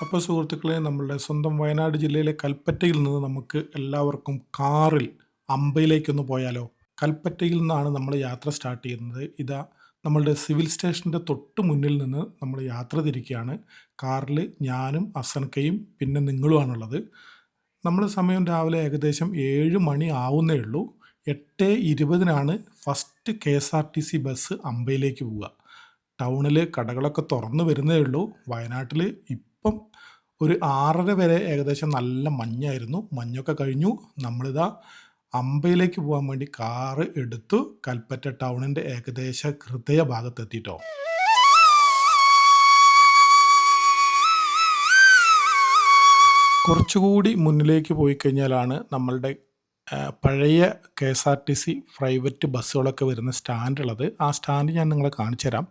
അപ്പോൾ സുഹൃത്തുക്കളെ, നമ്മളുടെ സ്വന്തം വയനാട് ജില്ലയിലെ കൽപ്പറ്റയിൽ നിന്ന് നമുക്ക് എല്ലാവർക്കും കാറിൽ അമ്പയിലേക്കൊന്ന് പോയാലോ? കൽപ്പറ്റയിൽ നിന്നാണ് നമ്മൾ യാത്ര സ്റ്റാർട്ട് ചെയ്യുന്നത്. ഇതാ നമ്മളുടെ സിവിൽ സ്റ്റേഷൻ്റെ തൊട്ട് മുന്നിൽ നിന്ന് നമ്മൾ യാത്ര തിരിക്കുകയാണ്. കാറിൽ ഞാനും അസൻകയും പിന്നെ നിങ്ങളുമാണുള്ളത്. നമ്മൾ സമയം രാവിലെ ഏകദേശം 7 മണി ആവുന്നേ ഉള്ളൂ. 8:20 ഫസ്റ്റ് KSRTC ബസ് അമ്പയിലേക്ക് പോവുക. ടൗണിൽ കടകളൊക്കെ തുറന്നു വരുന്നേ ഉള്ളൂ. വയനാട്ടിൽ ഇപ്പം ഒരു 6:30 വരെ ഏകദേശം നല്ല മഞ്ഞായിരുന്നു. മഞ്ഞൊക്കെ കഴിഞ്ഞു. നമ്മളിതാ അമ്പയിലേക്ക് പോകാൻ വേണ്ടി കാറ് എടുത്തു. കൽപ്പറ്റ ടൗണിൻ്റെ ഏകദേശ ഹൃദയ ഭാഗത്തെത്തിട്ടോ. കുറച്ചുകൂടി മുന്നിലേക്ക് പോയി കഴിഞ്ഞാലാണ് നമ്മളുടെ പഴയ KSRTC പ്രൈവറ്റ് ബസ്സുകളൊക്കെ വരുന്ന സ്റ്റാൻഡുള്ളത്. ആ സ്റ്റാൻഡ് ഞാൻ നിങ്ങളെ കാണിച്ചു തരാം.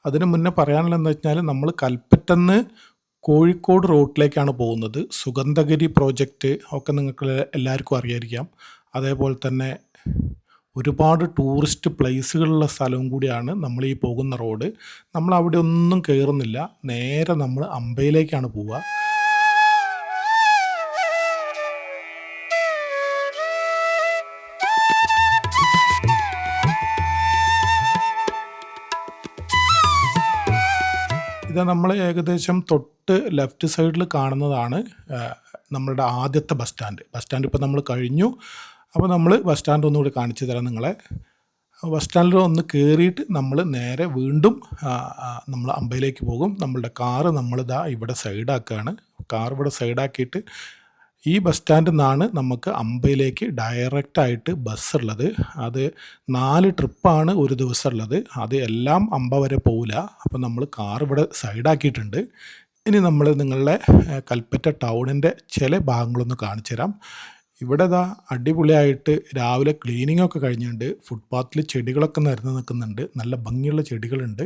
അതിന് മുന്നേ പറയാനുള്ളതെന്ന് വെച്ചാൽ നമ്മൾ കൽപ്പറ്റന്ന് കോഴിക്കോട് റൂട്ടിലേക്കാണ് പോകുന്നത്. സുഗന്ധഗിരി പ്രോജക്റ്റ് ഒക്കെ നിങ്ങൾക്ക് എല്ലാവർക്കും അറിയായിരിക്കാം. അതേപോലെ തന്നെ ഒരുപാട് ടൂറിസ്റ്റ് പ്ലേസുകളുള്ള സ്ഥലവും കൂടിയാണ് നമ്മൾ ഈ പോകുന്ന റോഡ്. നമ്മൾ അവിടെ ഒന്നും കയറുന്നില്ല, നേരെ നമ്മൾ അമ്പയിലേക്കാണ് പോവുക. ഇത് നമ്മൾ ഏകദേശം തൊട്ട് ലെഫ്റ്റ് സൈഡിൽ കാണുന്നതാണ് നമ്മളുടെ ആദ്യത്തെ ബസ് സ്റ്റാൻഡ് ഇപ്പോൾ നമ്മൾ കഴിഞ്ഞു. അപ്പോൾ നമ്മൾ ബസ് സ്റ്റാൻഡ് ഒന്നുകൂടി കാണിച്ചു തരാം നിങ്ങളെ. ബസ് സ്റ്റാൻഡിൽ ഒന്ന് കയറിയിട്ട് നമ്മൾ നേരെ വീണ്ടും നമ്മൾ അമ്പയിലേക്ക് പോകും. നമ്മളുടെ കാറ് നമ്മളിതാ ഇവിടെ സൈഡാക്കുകയാണ്. കാർ ഇവിടെ സൈഡാക്കിയിട്ട് ഈ ബസ് സ്റ്റാൻഡിൽ നിന്നാണ് നമുക്ക് അമ്പയിലേക്ക് ഡയറക്റ്റായിട്ട് ബസ്സുള്ളത്. അത് 4 ട്രിപ്പാണ് ഒരു ദിവസം ഉള്ളത്. അത് എല്ലാം അമ്പ വരെ പോവില്ല. അപ്പോൾ നമ്മൾ കാർ ഇവിടെ സൈഡാക്കിയിട്ടുണ്ട്. ഇനി നമ്മൾ നിങ്ങളുടെ കൽപ്പറ്റ ടൗണിൻ്റെ ചില ഭാഗങ്ങളൊന്ന് കാണിച്ചു തരാം. ഇവിടെ ഇതാ അടിപൊളിയായിട്ട് രാവിലെ ക്ലീനിങ് ഒക്കെ കഴിഞ്ഞിട്ടുണ്ട്. ഫുട്പാത്തിൽ ചെടികളൊക്കെ നിരന്ന് നിൽക്കുന്നുണ്ട്. നല്ല ഭംഗിയുള്ള ചെടികളുണ്ട്.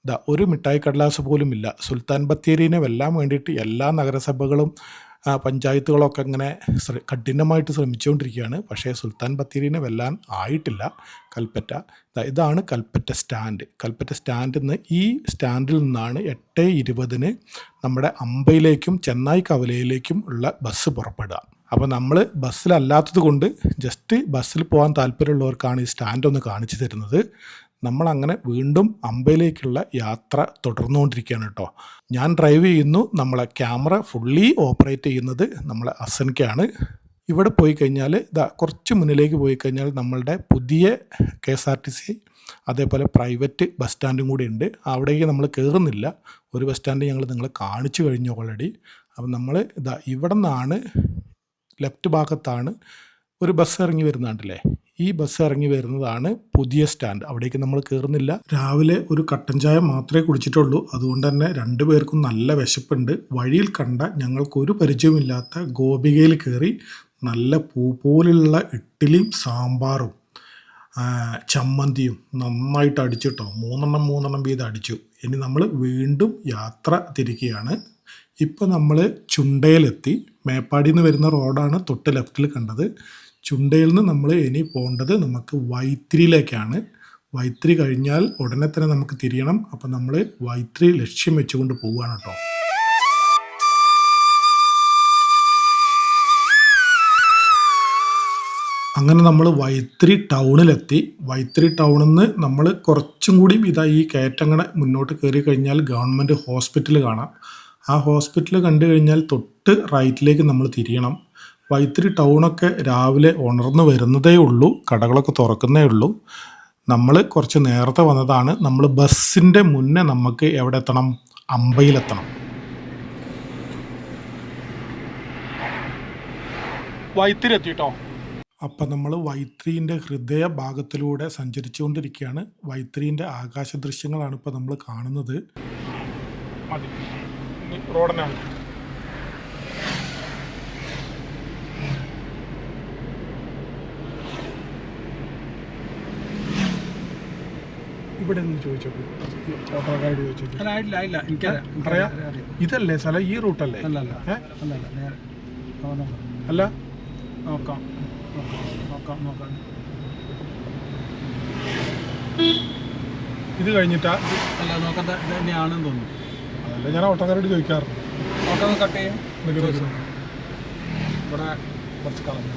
ഇതാ ഒരു മിഠായി കടലാസ് പോലും ഇല്ല. സുൽത്താൻ ബത്തേരിനെ വെല്ലാൻ വേണ്ടിയിട്ട് എല്ലാ നഗരസഭകളും പഞ്ചായത്തുകളൊക്കെ ഇങ്ങനെ കഠിനമായിട്ട് ശ്രമിച്ചുകൊണ്ടിരിക്കുകയാണ്. പക്ഷേ സുൽത്താൻ ബത്തേരിനെ വെല്ലാൻ ആയിട്ടില്ല കൽപ്പറ്റ. ഇതാണ് കൽപ്പറ്റ സ്റ്റാൻഡ്. കൽപ്പറ്റ സ്റ്റാൻഡിൽ നിന്ന് ഈ സ്റ്റാൻഡിൽ നിന്നാണ് 8:20 നമ്മുടെ അമ്പയിലേക്കും ചെന്നായ് കവലയിലേക്കും ഉള്ള ബസ് പുറപ്പെടുക. അപ്പോൾ നമ്മൾ ബസ്സിലല്ലാത്തത് കൊണ്ട് ജസ്റ്റ് ബസ്സിൽ പോകാൻ താല്പര്യമുള്ളവർക്കാണ് ഈ സ്റ്റാൻഡ് ഒന്ന് കാണിച്ചു തരുന്നത്. നമ്മളങ്ങനെ വീണ്ടും അമ്പയിലേക്കുള്ള യാത്ര തുടർന്നുകൊണ്ടിരിക്കുകയാണ് കേട്ടോ. ഞാൻ ഡ്രൈവ് ചെയ്യുന്നു. നമ്മളെ ക്യാമറ ഫുള്ളി ഓപ്പറേറ്റ് ചെയ്യുന്നത് നമ്മളെ അസൻകയാണ്. ഇവിടെ പോയി കഴിഞ്ഞാൽ കുറച്ച് മുന്നിലേക്ക് പോയി കഴിഞ്ഞാൽ നമ്മളുടെ പുതിയ KSRTC അതേപോലെ പ്രൈവറ്റ് ബസ് സ്റ്റാൻഡും കൂടി ഉണ്ട്. അവിടേക്ക് നമ്മൾ കയറുന്നില്ല. ഒരു ബസ് സ്റ്റാൻഡ് ഞങ്ങൾ നിങ്ങളെ കാണിച്ചു കഴിഞ്ഞു ഓൾറെഡി. അപ്പം നമ്മൾ ഇവിടെ നിന്നാണ് ലെഫ്റ്റ് ഭാഗത്താണ് ഒരു ബസ് ഇറങ്ങി വരുന്നുണ്ടല്ലേ. ഈ ബസ് ഇറങ്ങി വരുന്നതാണ് പുതിയ സ്റ്റാൻഡ്. അവിടേക്ക് നമ്മൾ കയറുന്നില്ല. രാവിലെ ഒരു കട്ടൻ ചായ മാത്രമേ കുടിച്ചിട്ടുള്ളൂ. അതുകൊണ്ട് തന്നെ 2 പേർക്കും നല്ല വിശപ്പുണ്ട്. വഴിയിൽ കണ്ട ഞങ്ങൾക്കൊരു പരിചയമില്ലാത്ത ഗോപികയിൽ കയറി നല്ല പൂ പോലുള്ള ഇഡ്ഡലിയും സാമ്പാറും ചമ്മന്തിയും നന്നായിട്ട് അടിച്ചിട്ടോ. 3 വീതം അടിച്ചു. ഇനി നമ്മൾ വീണ്ടും യാത്ര തിരിക്കുകയാണ്. ഇപ്പോൾ നമ്മൾ ചുണ്ടയിലെത്തി. മേപ്പാടിയിൽ നിന്ന് വരുന്ന റോഡാണ് തൊട്ട് ലെഫ്റ്റിൽ കണ്ടത്. ചുണ്ടയിൽ നിന്ന് നമ്മൾ ഇനി പോകേണ്ടത് നമുക്ക് വൈത്തിരിയിലേക്കാണ്. വൈത്തിരി കഴിഞ്ഞാൽ ഉടനെ തന്നെ നമുക്ക് തിരിയണം. അപ്പം നമ്മൾ വൈത്തിരി ലക്ഷ്യം വെച്ചുകൊണ്ട് പോവുകയാണ് കേട്ടോ. അങ്ങനെ നമ്മൾ വൈത്തിരി ടൗണിലെത്തി. വൈത്തിരി ടൗണിൽ നിന്ന് നമ്മൾ കുറച്ചും കൂടി ഈ കയറ്റങ്ങനെ മുന്നോട്ട് കയറി കഴിഞ്ഞാൽ ഗവൺമെൻറ് ഹോസ്പിറ്റൽ കാണാം. ആ ഹോസ്പിറ്റൽ കണ്ടു കഴിഞ്ഞാൽ തൊട്ട് റൈറ്റിലേക്ക് നമ്മൾ തിരിയണം. വൈത്തിരി ടൗണൊക്കെ രാവിലെ ഉണർന്നു വരുന്നതേ ഉള്ളൂ. കടകളൊക്കെ തുറക്കുന്നേ ഉള്ളൂ. നമ്മൾ കുറച്ച് നേരത്തെ വന്നതാണ്. നമ്മൾ ബസ്സിൻ്റെ മുന്നേ നമുക്ക് എവിടെ എത്തണം? അമ്പയിലെത്തണം. വൈത്തിരി എത്തിട്ടോ. അപ്പം നമ്മൾ വൈത്തിരീൻ്റെ ഹൃദയ ഭാഗത്തിലൂടെ സഞ്ചരിച്ചുകൊണ്ടിരിക്കുകയാണ്. വൈത്തിരീൻ്റെ ആകാശ ദൃശ്യങ്ങളാണ് ഇപ്പോൾ നമ്മൾ കാണുന്നത്. റോഡനാണ് ഇവിടെ നിന്ന് ചോദിച്ചോളൂ. അറിയാം. ഇതല്ലേ സ്ഥലം? ഈ റൂട്ടല്ലേ? അല്ല, നോക്കാം. ഇത് കഴിഞ്ഞിട്ടാ? അല്ല, നോക്കണ്ട. ഇത് തന്നെയാണെന്ന് തോന്നുന്നു. അതല്ല ഞാൻ ഓട്ടോക്കാരോട് ചോദിക്കാറുണ്ട്. കട്ട് ചെയ്യും. ഇവിടെ കുറച്ച് കളഞ്ഞു.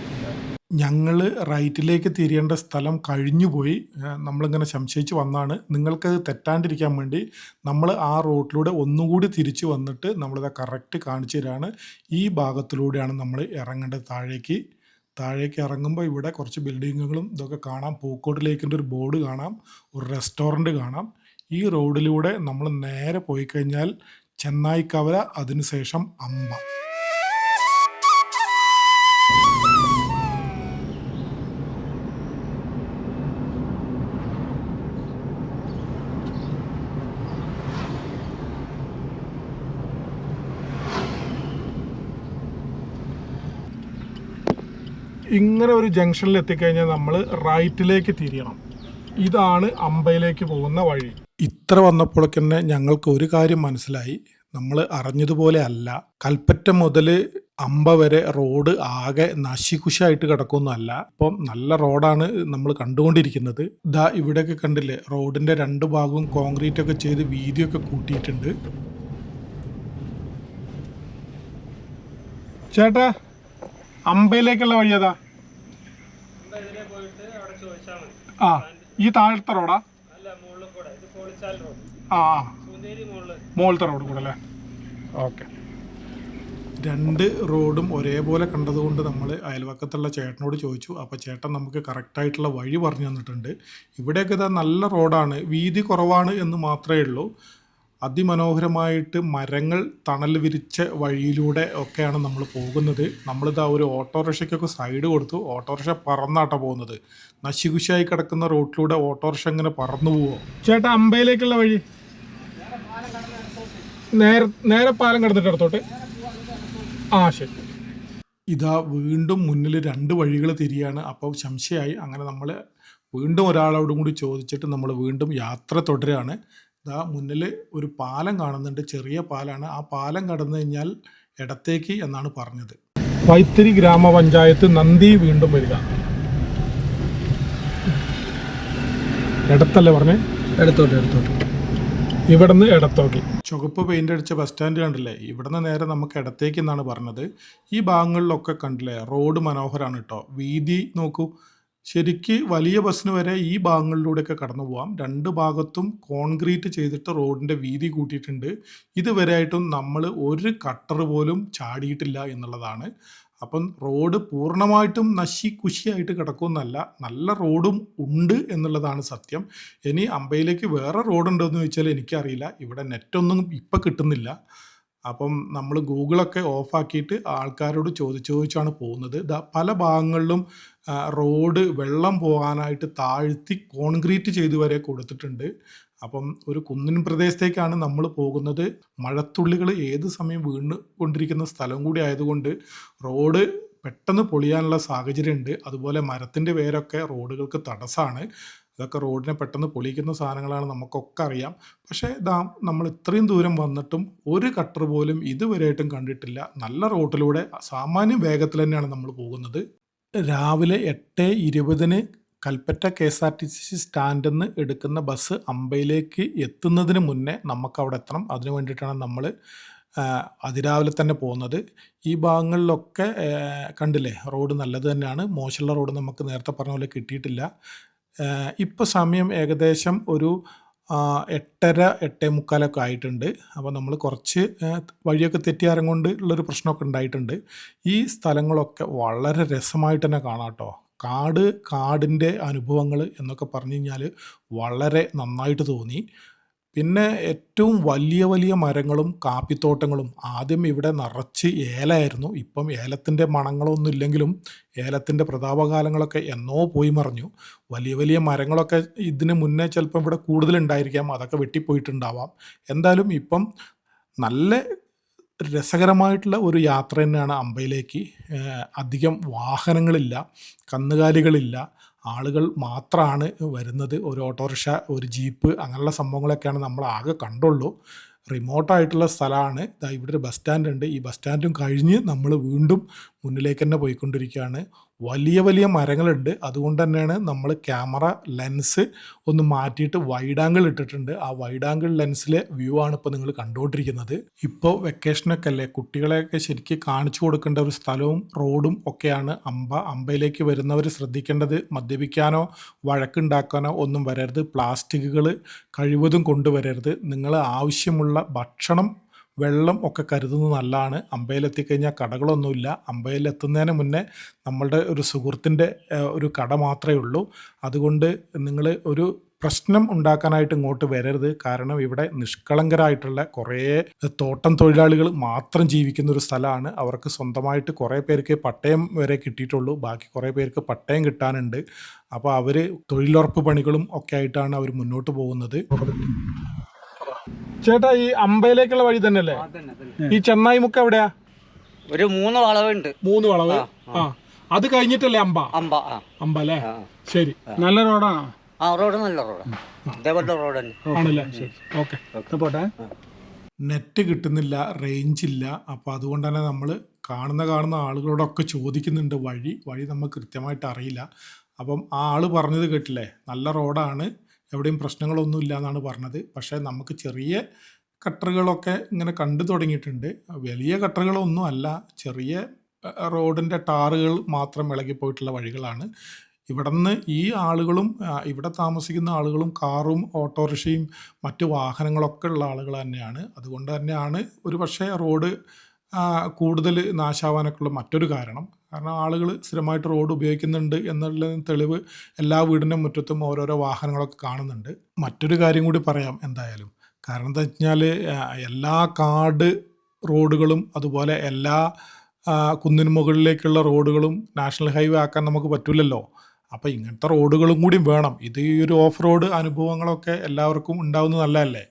ഞങ്ങൾ റൈറ്റിലേക്ക് തിരിയേണ്ട സ്ഥലം കഴിഞ്ഞുപോയി. നമ്മളിങ്ങനെ സംശയിച്ച് വന്നാണ്. നിങ്ങൾക്കത് തെറ്റാണ്ടിരിക്കാൻ വേണ്ടി നമ്മൾ ആ റോട്ടിലൂടെ ഒന്നുകൂടി തിരിച്ചു വന്നിട്ട് നമ്മളിത് കറക്റ്റ് കാണിച്ചു തരാണ്. ഈ ഭാഗത്തിലൂടെയാണ് നമ്മൾ ഇറങ്ങേണ്ടത്. താഴേക്ക് ഇറങ്ങുമ്പോൾ ഇവിടെ കുറച്ച് ബിൽഡിങ്ങുകളും ഇതൊക്കെ കാണാം. പൂക്കോട് ലേക്കിൻ്റെ ഒരു ബോർഡ് കാണാം, ഒരു റെസ്റ്റോറൻറ്റ് കാണാം. ഈ റോഡിലൂടെ നമ്മൾ നേരെ പോയി കഴിഞ്ഞാൽ ചെന്നായിക്കവല, അതിനുശേഷം അമ്പ. ഇങ്ങനെ ഒരു ജംഗ്ഷനിൽ എത്തിക്കഴിഞ്ഞാൽ നമ്മൾ റൈറ്റിലേക്ക് തിരിയണം. ഇതാണ് അമ്പയിലേക്ക് പോകുന്ന വഴി. ഇത്ര വന്നപ്പോഴൊക്കെ തന്നെ ഞങ്ങൾക്ക് ഒരു കാര്യം മനസ്സിലായി. നമ്മൾ അറിഞ്ഞതുപോലെ അല്ല, കൽപ്പറ്റ മുതൽ അമ്പ വരെ റോഡ് ആകെ നശികുശായിട്ട് കിടക്കുന്നതല്ല. ഇപ്പം നല്ല റോഡാണ് നമ്മൾ കണ്ടുകൊണ്ടിരിക്കുന്നത്. ദാ ഇവിടെയൊക്കെ കണ്ടില്ലേ, റോഡിൻ്റെ രണ്ട് ഭാഗവും കോൺക്രീറ്റ് ഒക്കെ ചെയ്ത് വീതിയൊക്കെ കൂട്ടിയിട്ടുണ്ട്. ചേട്ടാ, അമ്പയിലേക്കുള്ള വഴി ഏതാ? ആ, ഈ താഴത്തെ റോഡാ? ആ, മുകളിലത്തെ റോഡ് കൂടെ അല്ലേ? ഓക്കെ. രണ്ട് റോഡും ഒരേപോലെ കണ്ടതുകൊണ്ട് നമ്മൾ അയൽവക്കത്തുള്ള ചേട്ടനോട് ചോദിച്ചു. അപ്പോൾ ചേട്ടൻ നമുക്ക് കറക്റ്റായിട്ടുള്ള വഴി പറഞ്ഞു തന്നിട്ടുണ്ട്. ഇവിടെയൊക്കെ ഇതാ നല്ല റോഡാണ്, വീതി കുറവാണ് എന്ന് മാത്രമേ ഉള്ളൂ. അതിമനോഹരമായിട്ട് മരങ്ങൾ തണൽ വിരിച്ച വഴിയിലൂടെ ഒക്കെയാണ് നമ്മൾ പോകുന്നത്. നമ്മളിതാ ഒരു ഓട്ടോറിക്ഷയ്ക്കൊക്കെ സൈഡ് കൊടുത്തു. ഓട്ടോറിക്ഷ പറന്നാട്ടോ പോകുന്നത്. നശികുശായി കിടക്കുന്ന റോഡിലൂടെ ഓട്ടോറിക്ഷ ഇങ്ങനെ പറന്നു പോവോ? ചേട്ടാ, അമ്പയിലേക്കുള്ള വഴി നേരെ പാലം കടന്നിട്ട് അടുത്തോട്ട്? ആ, ശരി. ഇതാ വീണ്ടും മുന്നിൽ രണ്ട് വഴികൾ തിരിയാണ്. അപ്പോൾ സംശയമായി. അങ്ങനെ നമ്മൾ വീണ്ടും ഒരാളോടും കൂടി ചോദിച്ചിട്ട് നമ്മൾ വീണ്ടും യാത്ര തുടരുകയാണ്. ഇതാ മുന്നിൽ ഒരു പാലം കാണുന്നുണ്ട്, ചെറിയ പാലാണ്. ആ പാലം കടന്നു കഴിഞ്ഞാൽ ഇടത്തേക്ക് എന്നാണ് പറഞ്ഞത്. വൈത്തിരി ഗ്രാമപഞ്ചായത്ത്, നന്ദി വീണ്ടും വരിക. ഇടത്തല്ലേ പറഞ്ഞേ? എടുത്തോട്ട് ഇവിടുന്ന് ഇടത്തോട്ട്. ചുവപ്പ് പെയിൻ്റ് അടിച്ച ബസ് സ്റ്റാൻഡ് കണ്ടില്ലേ? ഇവിടുന്ന് നേരെ നമുക്ക് ഇടത്തേക്ക് എന്നാണ് പറഞ്ഞത്. ഈ ഭാഗങ്ങളിലൊക്കെ കണ്ടില്ലേ, റോഡ് മനോഹരമാണ് കേട്ടോ. വീതി നോക്കൂ, ശരിക്ക് വലിയ ബസ്സിന് വരെ ഈ ഭാഗങ്ങളിലൂടെയൊക്കെ കടന്നു പോകാം. രണ്ട് ഭാഗത്തും കോൺക്രീറ്റ് ചെയ്തിട്ട് റോഡിൻ്റെ വീതി കൂട്ടിയിട്ടുണ്ട്. ഇതുവരെയായിട്ടും നമ്മൾ ഒരു കട്ടർ പോലും ചാടിയിട്ടില്ല എന്നുള്ളതാണ്. അപ്പം റോഡ് പൂർണ്ണമായിട്ടും നശികുശിയായിട്ട് കിടക്കുമെന്നല്ല, നല്ല റോഡും ഉണ്ട് എന്നുള്ളതാണ് സത്യം. ഇനി അമ്പയിലേക്ക് വേറെ റോഡുണ്ടോ എന്ന് ചോദിച്ചാൽ എനിക്കറിയില്ല. ഇവിടെ നെറ്റൊന്നും ഇപ്പം കിട്ടുന്നില്ല. അപ്പം നമ്മൾ ഗൂഗിളൊക്കെ ഓഫാക്കിയിട്ട് ആൾക്കാരോട് ചോദിച്ചാണ് പോകുന്നത്. പല ഭാഗങ്ങളിലും റോഡ് വെള്ളം പോകാനായിട്ട് താഴ്ത്തി കോൺക്രീറ്റ് ചെയ്ത് വരെ കൊടുത്തിട്ടുണ്ട്. അപ്പം ഒരു കുന്നിൻ പ്രദേശത്തേക്കാണ് നമ്മൾ പോകുന്നത്. മഴത്തുള്ളികൾ ഏത് സമയം വീണുകൊണ്ടിരിക്കുന്ന സ്ഥലം കൂടി ആയതുകൊണ്ട് റോഡ് പെട്ടെന്ന് പൊളിയാനുള്ള സാഹചര്യമുണ്ട്. അതുപോലെ മരത്തിൻ്റെ വേരൊക്കെ റോഡുകൾക്ക് തടസ്സമാണ്. അതൊക്കെ റോഡിനെ പെട്ടെന്ന് പൊളിക്കുന്ന സാധനങ്ങളാണ്, നമുക്കൊക്കെ അറിയാം. പക്ഷേ നമ്മൾ ഇത്രയും ദൂരം വന്നിട്ടും ഒരു കട്ടർ പോലും ഇതുവരെയായിട്ടും കണ്ടിട്ടില്ല. നല്ല റോഡിലൂടെ സാമാന്യം വേഗത്തിൽ തന്നെയാണ് നമ്മൾ പോകുന്നത്. രാവിലെ 8:20 കൽപ്പറ്റ KSRTC സ്റ്റാൻഡിൽ നിന്ന് എടുക്കുന്ന ബസ് അമ്പയിലേക്ക് എത്തുന്നതിന് മുന്നേ നമുക്കവിടെ എത്തണം. അതിന് വേണ്ടിയിട്ടാണ് നമ്മൾ അതിരാവിലെ തന്നെ പോകുന്നത്. ഈ ഭാഗങ്ങളിലൊക്കെ കണ്ടില്ലേ, റോഡ് നല്ലത് തന്നെയാണ്. മോശമുള്ള റോഡ് നമുക്ക് നേരത്തെ പറഞ്ഞ പോലെ കിട്ടിയിട്ടില്ല. ഇപ്പോൾ സമയം ഏകദേശം ഒരു 8:30 8:45 ആയിട്ടുണ്ട്. അപ്പോൾ നമ്മൾ കുറച്ച് വഴിയൊക്കെ തെറ്റിയാരം ഉള്ളൊരു പ്രശ്നമൊക്കെ ഉണ്ടായിട്ടുണ്ട്. ഈ സ്ഥലങ്ങളൊക്കെ വളരെ രസമായിട്ട് തന്നെ കാണാം കേട്ടോ. കാടിൻ്റെ അനുഭവങ്ങൾ എന്നൊക്കെ പറഞ്ഞു കഴിഞ്ഞാൽ വളരെ നന്നായിട്ട് തോന്നി. പിന്നെ ഏറ്റവും വലിയ മരങ്ങളും കാപ്പിത്തോട്ടങ്ങളും. ആദ്യം ഇവിടെ നിറച്ച് ഏലമായിരുന്നു. ഇപ്പം ഏലത്തിൻ്റെ മണങ്ങളൊന്നും ഇല്ലെങ്കിലും ഏലത്തിൻ്റെ പ്രതാപകാലങ്ങളൊക്കെ എന്നോ പോയി മറഞ്ഞു. വലിയ മരങ്ങളൊക്കെ ഇതിന് മുന്നേ ചിലപ്പം ഇവിടെ കൂടുതലുണ്ടായിരിക്കാം, അതൊക്കെ വെട്ടിപ്പോയിട്ടുണ്ടാവാം. എന്തായാലും ഇപ്പം നല്ല രസകരമായിട്ടുള്ള ഒരു യാത്ര തന്നെയാണ് അമ്പയിലേക്ക്. അധികം വാഹനങ്ങളില്ല, കന്നുകാലികളില്ല, ആളുകൾ മാത്രമാണ് വരുന്നത്. ഒരു ഓട്ടോറിക്ഷ, ഒരു ജീപ്പ്, അങ്ങനെയുള്ള സംഭവങ്ങളൊക്കെയാണ് നമ്മൾ ആകെ കണ്ടുള്ളൂ. റിമോട്ടായിട്ടുള്ള സ്ഥലമാണ്. ഇവിടെ ഒരു ബസ് സ്റ്റാൻഡ് ഉണ്ട്. ഈ ബസ് സ്റ്റാൻഡും കഴിഞ്ഞ് നമ്മൾ വീണ്ടും മുന്നിലേക്ക് തന്നെ പോയിക്കൊണ്ടിരിക്കുകയാണ്. വലിയ വലിയ മരങ്ങളുണ്ട്. അതുകൊണ്ട് തന്നെയാണ് നമ്മൾ ക്യാമറ ലെൻസ് ഒന്ന് മാറ്റിയിട്ട് വൈഡ് ആംഗിൾ ഇട്ടിട്ടുണ്ട്. ആ വൈഡ് ആംഗിൾ ലെൻസിലെ വ്യൂ ആണ് ഇപ്പോൾ നിങ്ങൾ കണ്ടുകൊണ്ടിരിക്കുന്നത്. ഇപ്പോൾ വെക്കേഷനൊക്കെ അല്ലേ, കുട്ടികളെയൊക്കെ ശരിക്കും കാണിച്ചു കൊടുക്കേണ്ട ഒരു സ്ഥലവും റോഡും ഒക്കെയാണ് അമ്പ. അമ്പയിലേക്ക് വരുന്നവർ ശ്രദ്ധിക്കേണ്ടത് മദ്യപിക്കാനോ വഴക്കുണ്ടാക്കാനോ ഒന്നും വരരുത്. പ്ലാസ്റ്റിക്കുകൾ കഴിവതും കൊണ്ടുവരരുത്. നിങ്ങൾ ആവശ്യമുള്ള ഭക്ഷണം, വെള്ളം ഒക്കെ കരുതുന്നത് നല്ലതാണ്. അമ്പയിലെത്തിക്കഴിഞ്ഞാൽ കടകളൊന്നുമില്ല. അമ്പയിലെത്തുന്നതിന് മുന്നേ നമ്മളുടെ ഒരു സുഹൃത്തിൻ്റെ ഒരു കട മാത്രമേ ഉള്ളൂ. അതുകൊണ്ട് നിങ്ങൾ ഒരു പ്രശ്നം ഉണ്ടാക്കാനായിട്ട് ഇങ്ങോട്ട് വരരുത്. കാരണം ഇവിടെ നിഷ്കളങ്കരായിട്ടുള്ള കുറേ തോട്ടം തൊഴിലാളികൾ മാത്രം ജീവിക്കുന്ന ഒരു സ്ഥലമാണ്. അവർക്ക് സ്വന്തമായിട്ട് കുറേ പേർക്ക് പട്ടയം വരെ കിട്ടിയിട്ടുള്ളൂ. ബാക്കി കുറേ പേർക്ക് പട്ടയം കിട്ടാനുണ്ട്. അപ്പോൾ അവർ തൊഴിലുറപ്പ് പണികളും ഒക്കെ ആയിട്ടാണ് അവർ മുന്നോട്ട് പോകുന്നത്. ചേട്ടാ, ഈ അമ്പയിലേക്കുള്ള വഴി തന്നെയല്ലേ? ഈ ചെന്നായി മുക്ക് എവിടെയാ? ഒരു 3 വളവുണ്ട്. 3 വളവ്. ആ, അത് കഴിഞ്ഞിട്ടല്ലേ അമ്പ? അമ്പ അല്ലേ? ശരി. നല്ല റോഡാണോ? ആ, റോഡ് നല്ല റോഡാണ്. ഇതേപോലത്തെ റോഡ് തന്നെ ആണല്ലേ? ശരി, ഓക്കെ. പോട്ടെ. നെറ്റ് കിട്ടുന്നില്ല, റേഞ്ച് ഇല്ല. അപ്പോൾ അതുകൊണ്ട് തന്നെ നമ്മൾ കാണുന്ന ആളുകളോടൊക്കെ ചോദിക്കുന്നുണ്ട് വഴി നമുക്ക് കൃത്യമായിട്ട് അറിയില്ല. അപ്പം ആ ആൾ പറഞ്ഞത് കേട്ടില്ലേ, നല്ല റോഡാണ്, എവിടെയും പ്രശ്നങ്ങളൊന്നും ഇല്ല എന്നാണ് പറഞ്ഞത്. പക്ഷേ നമുക്ക് ചെറിയ കട്ടറുകളൊക്കെ ഇങ്ങനെ കണ്ടു തുടങ്ങിയിട്ടുണ്ട്. വലിയ കട്ടറുകളൊന്നും അല്ല, ചെറിയ റോഡിൻ്റെ ടാറുകൾ മാത്രം ഇളകിപ്പോയിട്ടുള്ള വഴികളാണ്. ഇവിടുന്ന് ഈ ആളുകളും ഇവിടെ താമസിക്കുന്ന ആളുകളും കാറും ഓട്ടോറിക്ഷയും മറ്റു വാഹനങ്ങളൊക്കെ ഉള്ള ആളുകൾ തന്നെയാണ്. അതുകൊണ്ട് തന്നെയാണ് ഒരു പക്ഷേ റോഡ് കൂടുതൽ നാശാവാനൊക്കെയുള്ള മറ്റൊരു കാരണം. കാരണം ആളുകൾ സ്ഥിരമായിട്ട് റോഡ് ഉപയോഗിക്കുന്നുണ്ട് എന്നുള്ള തെളിവ് എല്ലാ വീടിൻ്റെ മുറ്റത്തും ഓരോരോ വാഹനങ്ങളൊക്കെ കാണുന്നുണ്ട്. മറ്റൊരു കാര്യം കൂടി പറയാം എന്തായാലും. കാരണം എന്താ വെച്ചാൽ എല്ലാ കാട് റോഡുകളും അതുപോലെ എല്ലാ കുന്നിന് മുകളിലേക്കുള്ള റോഡുകളും നാഷണൽ ഹൈവേ ആക്കാൻ നമുക്ക് പറ്റില്ലല്ലോ. അപ്പോൾ ഇങ്ങനത്തെ റോഡുകളും കൂടി വേണം. ഇത് ഈ ഒരു ഓഫ് റോഡ് അനുഭവങ്ങളൊക്കെ എല്ലാവർക്കും ഉണ്ടാവുന്നത് നല്ലതല്ലേ.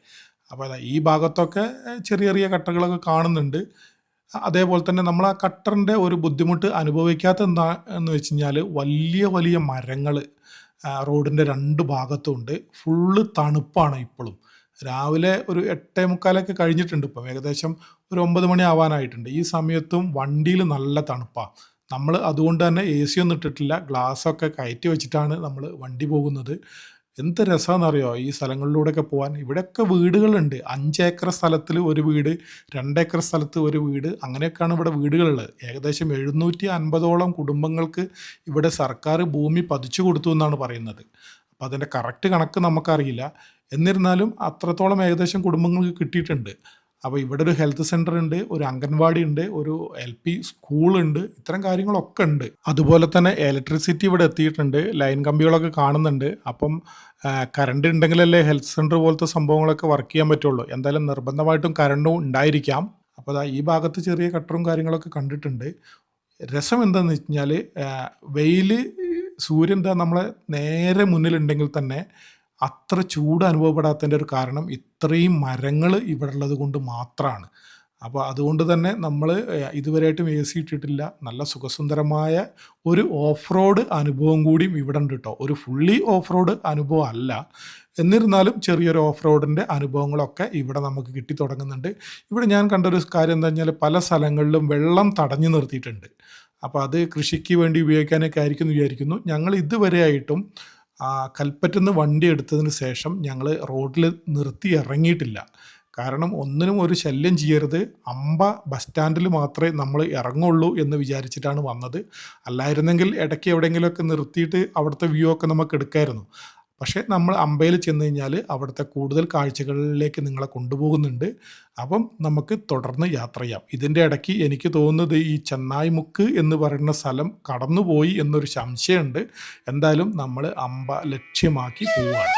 അപ്പോൾ ഈ ഭാഗത്തൊക്കെ ചെറിയ കട്ടകളൊക്കെ കാണുന്നുണ്ട്. അതേപോലെ തന്നെ നമ്മൾ ആ കട്ടറിൻ്റെ ഒരു ബുദ്ധിമുട്ട് അനുഭവിക്കാത്ത എന്താ എന്ന് വെച്ച് കഴിഞ്ഞാൽ വലിയ മരങ്ങൾ റോഡിൻ്റെ 2 ഭാഗത്തുമുണ്ട്. ഫുള്ള് തണുപ്പാണ് ഇപ്പോഴും. രാവിലെ ഒരു 8:45 കഴിഞ്ഞിട്ടുണ്ട്. ഇപ്പം ഏകദേശം ഒരു 9 മണി ആവാനായിട്ടുണ്ട്. ഈ സമയത്തും വണ്ടിയിൽ നല്ല തണുപ്പാണ്. നമ്മൾ അതുകൊണ്ട് തന്നെ AC ഒന്നും ഇട്ടിട്ടില്ല. ഗ്ലാസ്സൊക്കെ കയറ്റി വെച്ചിട്ടാണ് നമ്മൾ വണ്ടി പോകുന്നത്. എന്ത് രസമാണെന്നറിയോ ഈ സ്ഥലങ്ങളിലൂടെയൊക്കെ പോകാൻ. ഇവിടെയൊക്കെ വീടുകളുണ്ട്. 5 ഏക്കർ സ്ഥലത്തിൽ ഒരു വീട്, 2 ഏക്കർ സ്ഥലത്ത് ഒരു വീട്, അങ്ങനെയൊക്കെയാണ് ഇവിടെ വീടുകളുള്ളത്. ഏകദേശം 750ഓളം കുടുംബങ്ങൾക്ക് ഇവിടെ സർക്കാർ ഭൂമി പതിച്ചു കൊടുത്തു എന്നാണ് പറയുന്നത്. അപ്പോൾ അതിൻ്റെ കറക്റ്റ് കണക്ക് നമുക്കറിയില്ല. എന്നിരുന്നാലും അത്രത്തോളം ഏകദേശം കുടുംബങ്ങൾക്ക് കിട്ടിയിട്ടുണ്ട്. അപ്പോൾ ഇവിടെ ഒരു ഹെൽത്ത് സെൻ്റർ ഉണ്ട്, ഒരു അംഗൻവാടി ഉണ്ട്, ഒരു LP സ്കൂളുണ്ട്, ഇത്തരം കാര്യങ്ങളൊക്കെ ഉണ്ട്. അതുപോലെ തന്നെ ഇലക്ട്രിസിറ്റി ഇവിടെ എത്തിയിട്ടുണ്ട്. ലൈൻ കമ്പികളൊക്കെ കാണുന്നുണ്ട്. അപ്പം കറണ്ട് ഉണ്ടെങ്കിലല്ലേ ഹെൽത്ത് സെൻ്റർ പോലത്തെ സംഭവങ്ങളൊക്കെ വർക്ക് ചെയ്യാൻ പറ്റുള്ളൂ. എന്തായാലും നിർബന്ധമായിട്ടും കറണ്ടും ഉണ്ടായിരിക്കാം. അപ്പോൾ ഈ ഭാഗത്ത് ചെറിയ കട്ടറും കാര്യങ്ങളൊക്കെ കണ്ടിട്ടുണ്ട്. രസം എന്താണെന്ന് വെച്ച് കഴിഞ്ഞാൽ വെയിൽ, സൂര്യൻ നമ്മളെ നേരെ മുന്നിലുണ്ടെങ്കിൽ തന്നെ അത്ര ചൂട് അനുഭവപ്പെടാത്തതിൻ്റെ ഒരു കാരണം ഇത്രയും മരങ്ങൾ ഇവിടെ ഉള്ളത് കൊണ്ട് മാത്രമാണ്. അപ്പോൾ അതുകൊണ്ട് തന്നെ നമ്മൾ ഇതുവരെയായിട്ടും AC ഇട്ടിട്ടില്ല. നല്ല സുഖസുന്ദരമായ ഒരു ഓഫ് റോഡ് അനുഭവം കൂടിയും ഇവിടെ ഉണ്ട് കേട്ടോ. ഒരു ഫുള്ളി ഓഫ് റോഡ് അനുഭവം അല്ല, എന്നിരുന്നാലും ചെറിയൊരു ഓഫ് റോഡിൻ്റെ അനുഭവങ്ങളൊക്കെ ഇവിടെ നമുക്ക് കിട്ടി തുടങ്ങുന്നുണ്ട്. ഇവിടെ ഞാൻ കണ്ടൊരു കാര്യം എന്താ വെച്ചാൽ പല സ്ഥലങ്ങളിലും വെള്ളം തടഞ്ഞു നിർത്തിയിട്ടുണ്ട്. അപ്പോൾ അത് കൃഷിക്ക് വേണ്ടി ഉപയോഗിക്കാനൊക്കെ ആയിരിക്കും എന്ന് വിചാരിക്കുന്നു. ഞങ്ങൾ ഇതുവരെയായിട്ടും കൽപ്പറ്റയിൽ നിന്ന് വണ്ടി എടുത്തതിന് ശേഷം ഞങ്ങൾ റോഡിൽ നിർത്തി ഇറങ്ങിയിട്ടില്ല. കാരണം ഒന്നിനും ഒരു ശല്യം ചെയ്യരുത്, അമ്പ ബസ് സ്റ്റാൻഡിൽ മാത്രമേ നമ്മൾ ഇറങ്ങുള്ളൂ എന്ന് വിചാരിച്ചിട്ടാണ് വന്നത്. അല്ലായിരുന്നെങ്കിൽ ഇടയ്ക്ക് എവിടെയെങ്കിലുമൊക്കെ നിർത്തിയിട്ട് അവിടുത്തെ വ്യൂ ഒക്കെ നമുക്ക് എടുക്കാമായിരുന്നു. പക്ഷേ നമ്മൾ അമ്പയിൽ ചെന്ന് കഴിഞ്ഞാൽ അവിടുത്തെ കൂടുതൽ കാഴ്ചകളിലേക്ക് നിങ്ങളെ കൊണ്ടുപോകുന്നുണ്ട്. അപ്പം നമുക്ക് തുടർന്ന് യാത്ര ചെയ്യാം. ഇതിൻ്റെ ഇടയ്ക്ക് എനിക്ക് തോന്നുന്നത് ഈ ചെന്നായി മുക്ക് എന്ന് പറയുന്ന സ്ഥലം കടന്നുപോയി എന്നൊരു സംശയമുണ്ട്. എന്തായാലും നമ്മൾ അമ്പ ലക്ഷ്യമാക്കി പോവുകയാണ്.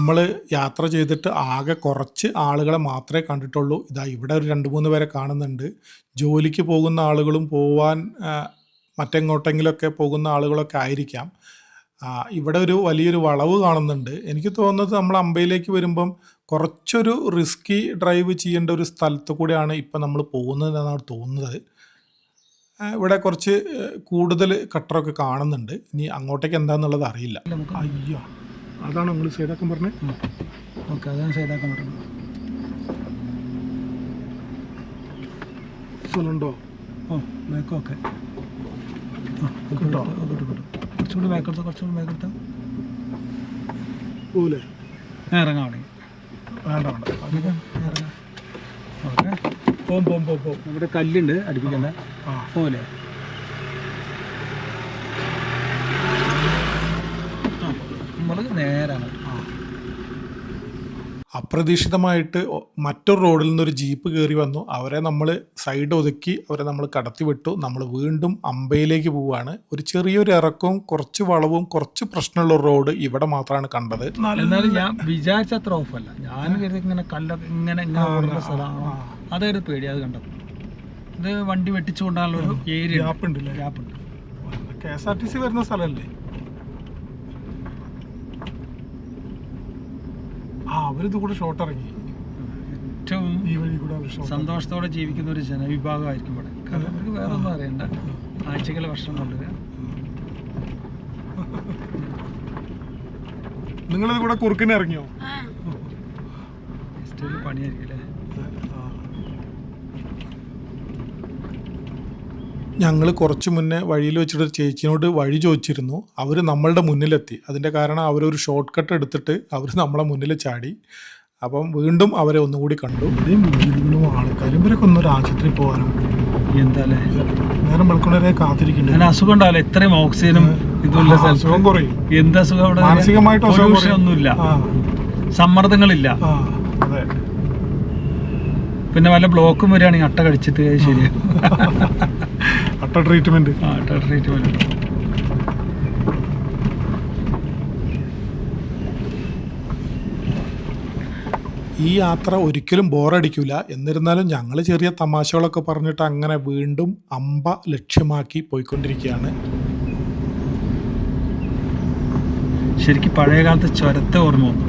നമ്മൾ യാത്ര ചെയ്തിട്ട് ആകെ കുറച്ച് ആളുകളെ മാത്രമേ കണ്ടിട്ടുള്ളൂ. ഇതാ ഇവിടെ ഒരു 2-3 പേരെ കാണുന്നുണ്ട്. ജോലിക്ക് പോകുന്ന ആളുകളും പോവാൻ മറ്റെങ്ങോട്ടെങ്കിലുമൊക്കെ പോകുന്ന ആളുകളൊക്കെ ആയിരിക്കാം. ഇവിടെ ഒരു വലിയൊരു വളവ് കാണുന്നുണ്ട്. എനിക്ക് തോന്നുന്നത് നമ്മൾ അമ്പയിലേക്ക് വരുമ്പം കുറച്ചൊരു റിസ്കി ഡ്രൈവ് ചെയ്യേണ്ട ഒരു സ്ഥലത്ത് കൂടെയാണ് ഇപ്പം നമ്മൾ പോകുന്നതെന്നാണ് തോന്നുന്നത്. ഇവിടെ കുറച്ച് കൂടുതൽ കട്ടറൊക്കെ കാണുന്നുണ്ട്. ഇനി അങ്ങോട്ടേക്ക് എന്താണെന്നുള്ളത് അറിയില്ല. നമുക്ക് അയ്യോ, അതാണ് നിങ്ങൾ സൈഡാക്കാൻ പറഞ്ഞത്. ഓക്കെ, അതാണ് സൈഡാക്കാൻ പറ്റുന്നത്. സ്ഥലമുണ്ടോ? ഓ, ബാക്കൊക്കെ കിട്ടോ? കുറച്ചുകൂടി ബാക്കെടുത്ത, കുറച്ചുകൂടി ബാക്കെടുത്ത പോലെ ഇറങ്ങാം. അവിടെ വേണ്ട വേണ്ട, ഇറങ്ങാം. ഓക്കെ, പോവും. ഇവിടെ കല്ലുണ്ട്, അടുപ്പിക്കണ്ട. പോലെ നമ്മൾ നേരാണ്. അപ്രതീക്ഷിതമായിട്ട് മറ്റൊരു റോഡിൽ നിന്നൊരു ജീപ്പ് കയറി വന്നു. അവരെ നമ്മൾ സൈഡ് ഒതുക്കി അവരെ നമ്മൾ കടത്തി വിട്ടു. നമ്മൾ വീണ്ടും അമ്പയിലേക്ക് പോവുകയാണ്. ഒരു ചെറിയൊരു ഇറക്കവും കുറച്ച് വളവും കുറച്ച് പ്രശ്നമുള്ള റോഡ് ഇവിടെ മാത്രമാണ് കണ്ടത്. എന്നാലും ഞാൻ വിചാരിച്ചത്ര ഓഫല്ല. ഞാൻ കരുതി ഇങ്ങനെ കല്ലൊക്കെ ഇങ്ങനെ ഓടുന്ന സ്ഥലമാണോ, അതൊരു പേടി. അത് കണ്ടപ്പോൾ ഇത് വണ്ടി വെട്ടിച്ചുകൊണ്ടാണല്ലോ ഒരു ഏരിയ ഗ്യാപ്പുണ്ട്. KSRTC വരുന്ന സ്ഥലമല്ലേ? അവരിത് കൂടെ ഷോട്ട് ഇറങ്ങി. ഏറ്റവും ഈ വഴി കൂടെ സന്തോഷത്തോടെ ജീവിക്കുന്ന ഒരു ജനവിഭാഗമായിരിക്കും ഇവിടെ. കാരണം അവർക്ക് വേറെ ഒന്നും അറിയണ്ട. ആഴ്ചകളെ ഭക്ഷണം കൊണ്ടുവരിക. നിങ്ങളിത് കൂടെ കുറുക്കിന് ഇറങ്ങിയോ? പണിയായിരിക്കും അല്ലേ? ഞങ്ങൾ കുറച്ച് മുന്നേ വഴിയിൽ വെച്ചിട്ട് ചേച്ചിനോട് വഴി ചോദിച്ചിരുന്നു. അവർ നമ്മളുടെ മുന്നിലെത്തി. അതിൻ്റെ കാരണം അവരൊരു ഷോർട്ട് കട്ട് എടുത്തിട്ട് അവർ നമ്മളെ മുന്നിൽ ചാടി. അപ്പം വീണ്ടും അവരെ ഒന്നുകൂടി കണ്ടു. വീടുകളും ആൾക്കാരും ഇവരൊക്കെ ഒന്നൊരു ആശുപത്രി പോകാനും എന്താ നേരം വെളുക്കുന്നവരെ കാത്തിരിക്കുന്നുണ്ട്. അസുഖം ഉണ്ടാവില്ല. ഇത്രയും ഓക്സിജനും ഇതുള്ള അസുഖം കുറയും. എന്ത് അസുഖം അവിടെ? മാനസികമായിട്ട് ഒന്നുമില്ല, സമ്മർദ്ദങ്ങളില്ല. അതെ. പിന്നെ വല്ല ബ്ലോക്കും വരികയാണെങ്കിൽ അട്ട കടിച്ചിട്ട് ശരിയാ. അട്ട ട്രീറ്റ്മെന്റ്. ഈ യാത്ര ഒരിക്കലും ബോറടിക്കില്ല. എന്നിരുന്നാലും ഞങ്ങൾ ചെറിയ തമാശകളൊക്കെ പറഞ്ഞിട്ട് അങ്ങനെ വീണ്ടും അമ്പ ലക്ഷ്യമാക്കി പോയിക്കൊണ്ടിരിക്കുകയാണ്. ശരിക്കും പഴയ കാലത്തെ ചുരത്തെ ഓർമ്മ വന്നു.